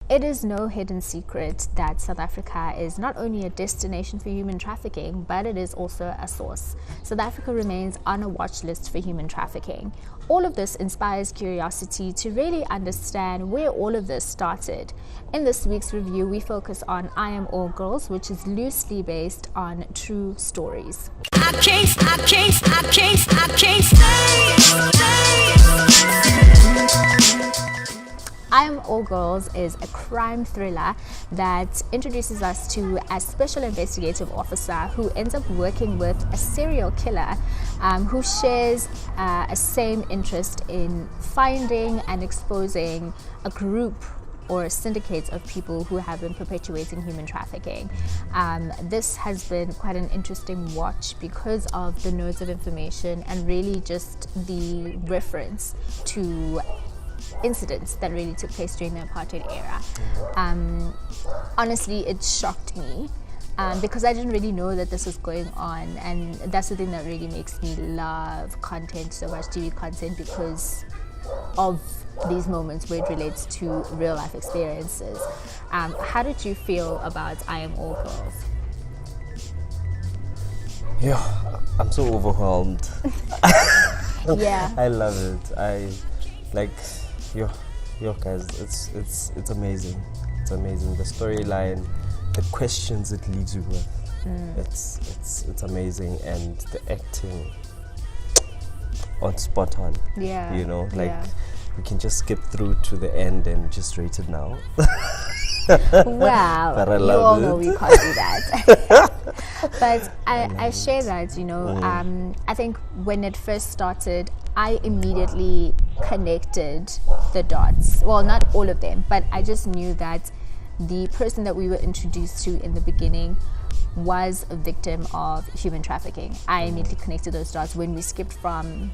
It is no hidden secret that South Africa is not only a destination for human trafficking, but it is also a source. South Africa remains on a watch list for human trafficking. All of this inspires curiosity to really understand where all of this started. In this week's review, we focus on I Am All Girs, which is loosely based on true stories. I Am All Girs is a crime thriller that introduces us to a special investigative officer who ends up working with a serial killer who shares a same interest in finding and exposing a group or syndicates of people who have been perpetuating human trafficking. This has been quite an interesting watch because of the nodes of information and really just the reference to incidents that really took place during the Apartheid era. Honestly, it shocked me because I didn't really know that this was going on, and that's the thing that really makes me love content so much, TV content, because of these moments where it relates to real life experiences. How did you feel about I Am All Girs? Yeah, I'm so overwhelmed. Yeah, I love it. Guys, it's amazing. It's amazing. The storyline, the questions it leaves you with, it's amazing, and the acting on spot on. yeah, we can just skip through to the end and just rate it now. Wow, But I you love all it. know we can't do that. But I share that, I think when it first started, I immediately connected the dots. Well, not all of them, but I just knew that the person that we were introduced to in the beginning was a victim of human trafficking. I immediately connected those dots. When we skipped from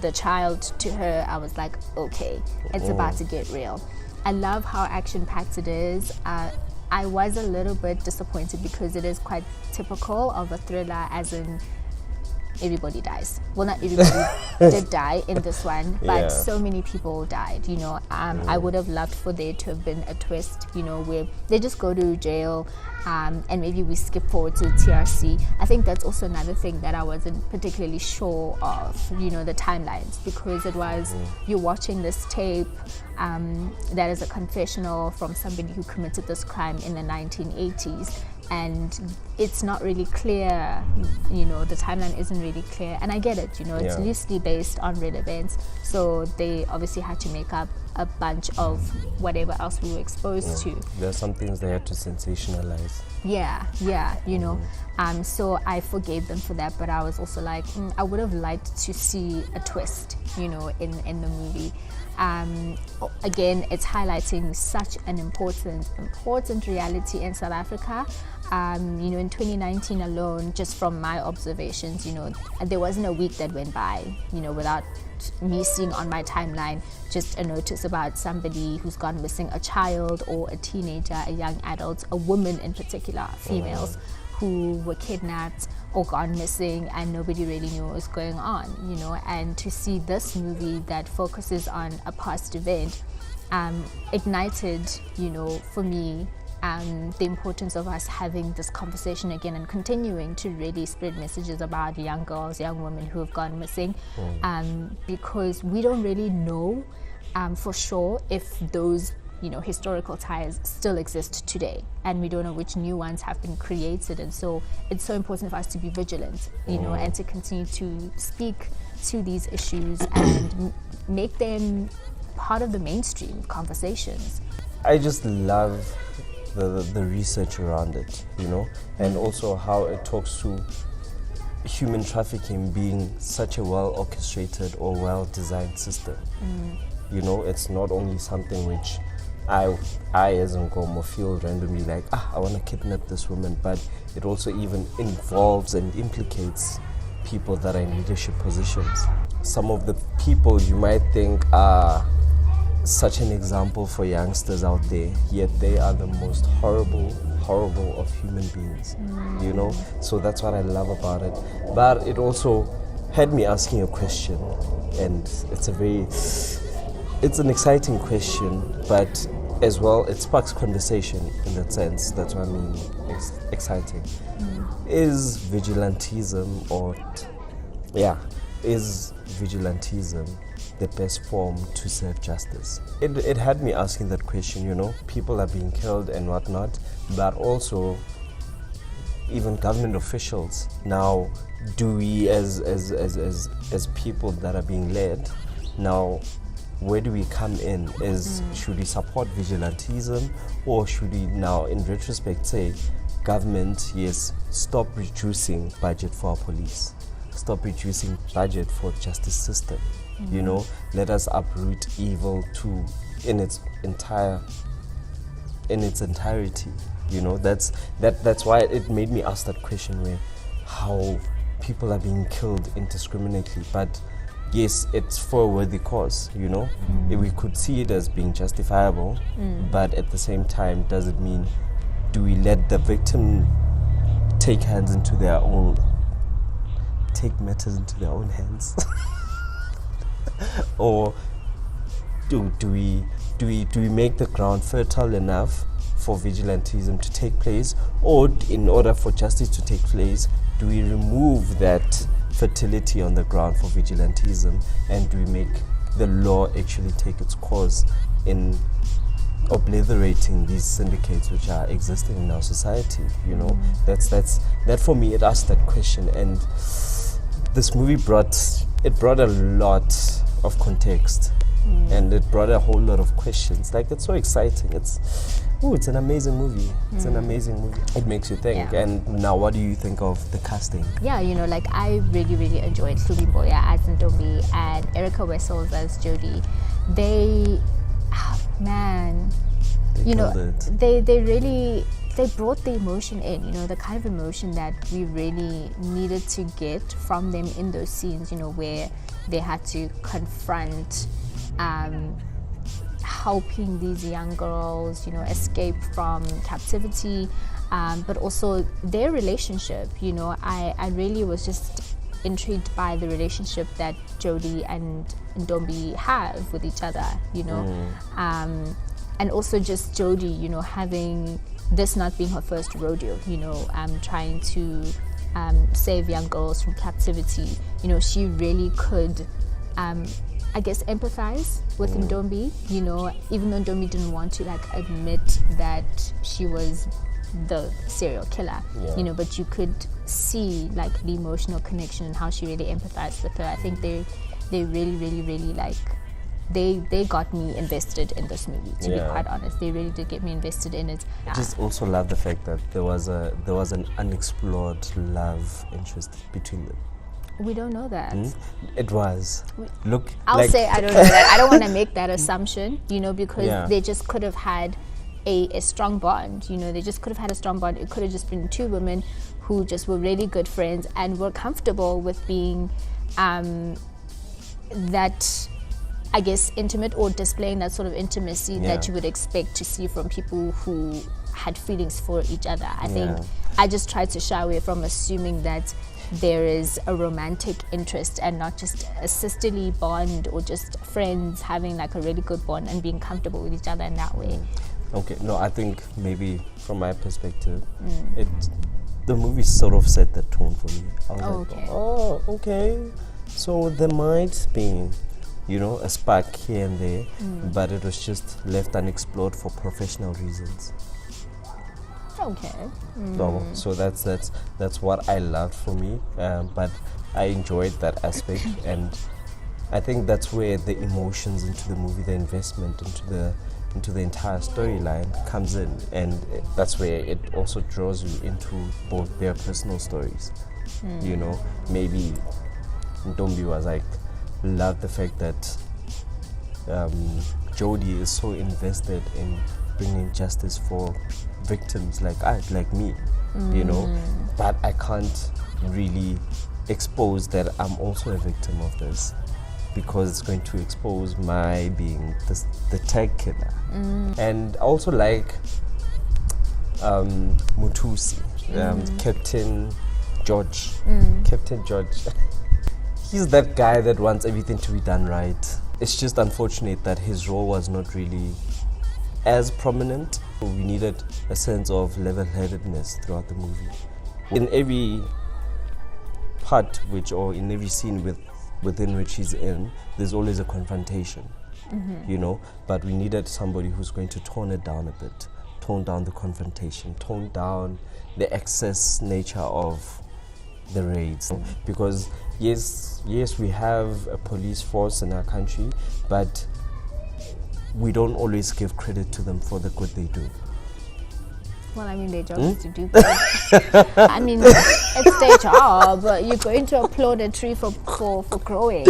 the child to her, I was like, okay, it's about to get real. I love how action-packed it is. I was a little bit disappointed because it is quite typical of a thriller, as in everybody dies. Well, not everybody did die in this one, but so many people died, I would have loved for there to have been a twist, where they just go to jail, and maybe we skip forward to TRC. I think that's also another thing that I wasn't particularly sure of, the timelines, because it was, you're watching this tape that is a confessional from somebody who committed this crime in the 1980s, and it's not really clear, the timeline isn't really clear, and I get it, it's loosely based on real events, so they obviously had to make up a bunch of whatever else we were exposed to. There are some things they had to sensationalize. So I forgave them for that, but I was also like, I would have liked to see a twist, in the movie. Again, it's highlighting such an important reality in South Africa. In 2019 alone, just from my observations, there wasn't a week that went by, without me seeing on my timeline just a notice about somebody who's gone missing, a child or a teenager, a young adult, a woman in particular, females who were kidnapped or gone missing, and nobody really knew what was going on, and to see this movie that focuses on a past event ignited, for me, the importance of us having this conversation again and continuing to really spread messages about young girls, young women who have gone missing, because we don't really know for sure if those historical ties still exist today, and we don't know which new ones have been created, and so it's so important for us to be vigilant, and to continue to speak to these issues and make them part of the mainstream conversations. I just love the research around it, and also how it talks to human trafficking being such a well-orchestrated or well-designed system. It's not only something which I as Nkomo feel randomly like, I want to kidnap this woman, but it also even involves and implicates people that are in leadership positions. Some of the people you might think are such an example for youngsters out there, yet they are the most horrible of human beings, So that's what I love about it. But it also had me asking a question, and it's an exciting question, but as well, it sparks conversation in that sense. That's what I mean, exciting. Is vigilantism is vigilantism the best form to serve justice? It had me asking that question, you know. People are being killed and whatnot, but also even government officials. Now, do we as people that are being led, now where do we come in? Should we support vigilantism, or should we now in retrospect say, government, yes, stop reducing budget for our police, stop reducing budget for justice system, you know, let us uproot evil in its entirety, you know. That's why it made me ask that question, where how people are being killed indiscriminately, but yes, it's for a worthy cause, you know. We could see it as being justifiable, but at the same time, does it mean, do we let the victim take matters into their own hands? Or do we make the ground fertile enough for vigilantism to take place, or in order for justice to take place, do we remove that fertility on the ground for vigilantism, and do we make the law actually take its course in obliterating these syndicates which are existing in our society, you know? That for me, it asked that question, and this movie brought a lot of context, and it brought a whole lot of questions. Like, it's so exciting. It's an amazing movie. It's an amazing movie. It makes you think. Yeah. And now, what do you think of the casting? Yeah, you know, like, I really, really enjoyed Hlubi Mboya as Ntombi and Erica Wessels as Jodie. They brought the emotion in, you know, the kind of emotion that we really needed to get from them in those scenes, you know, where they had to confront helping these young girls, you know, escape from captivity, but also their relationship, you know. I really was just intrigued by the relationship that Jodie and Ntombi have with each other, you know. And also just Jodie, you know, having this not being her first rodeo, you know, trying to save young girls from captivity. You know, she really could, I guess, empathize with Ntombi, you know, even though Ntombi didn't want to, like, admit that she was the serial killer, you know, but you could see, like, the emotional connection and how she really empathized with her. I think they really, really, really, like, they got me invested in this movie, to be quite honest. They really did get me invested in it. I just also love the fact that there was an unexplored love interest between them. We don't know that. It was. Look, I'll say I don't know that. I don't want to make that assumption, you know, because they just could have had a strong bond, you know. They just could have had a strong bond. It could have just been two women who just were really good friends and were comfortable with being that, I guess, intimate, or displaying that sort of intimacy that you would expect to see from people who had feelings for each other. I think I just tried to shy away from assuming that there is a romantic interest and not just a sisterly bond or just friends having, like, a really good bond and being comfortable with each other in that way. Okay, no, I think maybe from my perspective, the movie sort of set that tone for me. I was okay. So there might be, you know, a spark here and there, but it was just left unexplored for professional reasons. Okay. So that's what I loved for me, but I enjoyed that aspect, and I think that's where the emotions into the movie, the investment into the entire storyline comes in, and that's where it also draws you into both their personal stories. You know, maybe Ntombi was like, love the fact that Jodie is so invested in bringing justice for victims like me, you know, but I can't really expose that I'm also a victim of this, because it's going to expose my being the tag killer. And also, like, Mutusi, Captain George. Captain George. He's that guy that wants everything to be done right. It's just unfortunate that his role was not really as prominent. We needed a sense of level-headedness throughout the movie. In every part or in every scene within which he's in, there's always a confrontation, you know, but we needed somebody who's going to tone it down a bit, tone down the confrontation, tone down the excess nature of the raids. Because yes, we have a police force in our country, but we don't always give credit to them for the good they do. Well, I mean, their job is to do good. I mean, it's their job. You're going to applaud a tree for growing.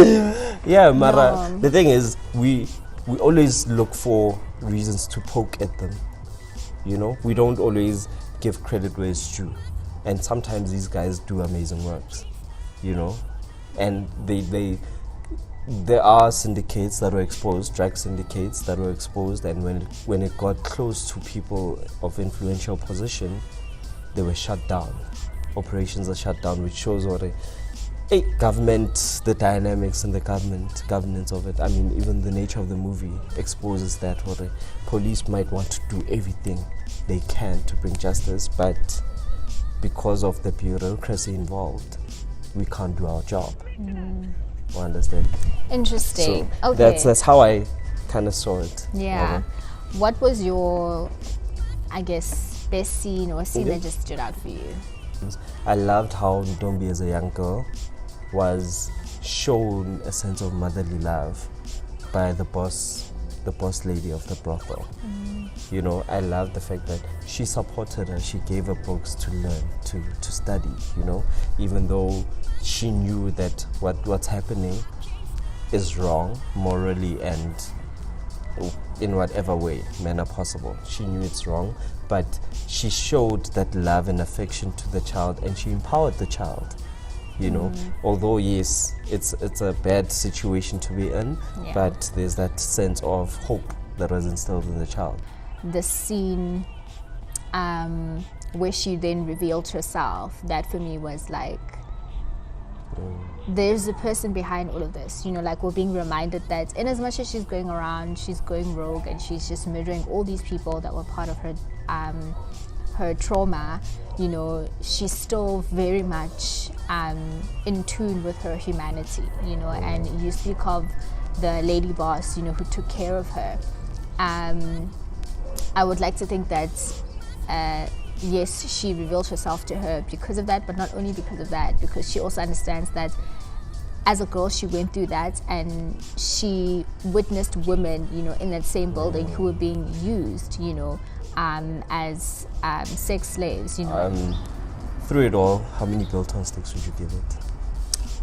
Yeah, Mara. The thing is, we always look for reasons to poke at them. You know, we don't always give credit where it's due. And sometimes these guys do amazing works, you know. And there are syndicates that were exposed, drug syndicates that were exposed, and when it got close to people of influential position, they were shut down. Operations are shut down, which shows what government, the dynamics and the governance of it. I mean, even the nature of the movie exposes that what police might want to do everything they can to bring justice, but because of the bureaucracy involved, we can't do our job. You understand? Interesting. So okay. That's how I kind of saw it. Yeah. What was your, I guess, best scene or scene that just stood out for you? I loved how Ntombi, as a young girl, was shown a sense of motherly love by the boss lady of the brothel. You know, I love the fact that she supported her. She gave her books to learn, to study, you know, even though she knew that what's happening is wrong morally and in whatever way, manner possible. She knew it's wrong, but she showed that love and affection to the child, and she empowered the child. You know, although yes, it's a bad situation to be in, but there's that sense of hope that was instilled in the child. The scene where she then revealed herself, that for me was like, there's a person behind all of this. You know, like we're being reminded that in as much as she's going around, she's going rogue and she's just murdering all these people that were part of her trauma, you know, she's still very much in tune with her humanity, you know. And you speak of the lady boss, you know, who took care of her. I would like to think that yes, she revealed herself to her because of that, but not only because of that, because she also understands that as a girl she went through that, and she witnessed women, you know, in that same building who were being used, you know, as sex slaves, you know. Through it all, how many Biltong sticks would you give it?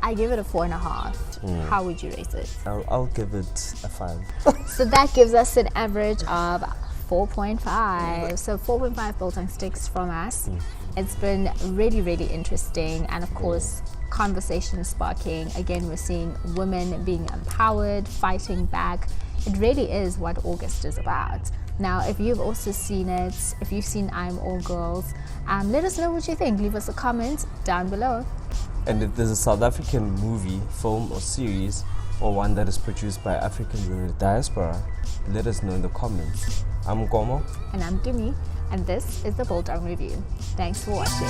I give it a 4.5. How would you rate it? I'll give it a 5. So that gives us an average of 4.5. So 4.5 Biltong sticks from us. It's been really, really interesting, and of course, conversation sparking. Again, we're seeing women being empowered, fighting back. It really is what August is about. Now, if you've also seen it, if you've seen I Am All Girs, let us know what you think. Leave us a comment down below. And if there's a South African movie, film or series, or one that is produced by Africans in the diaspora, let us know in the comments. I'm Gomo. And I'm Dumi. And this is the Biltong Review. Thanks for watching.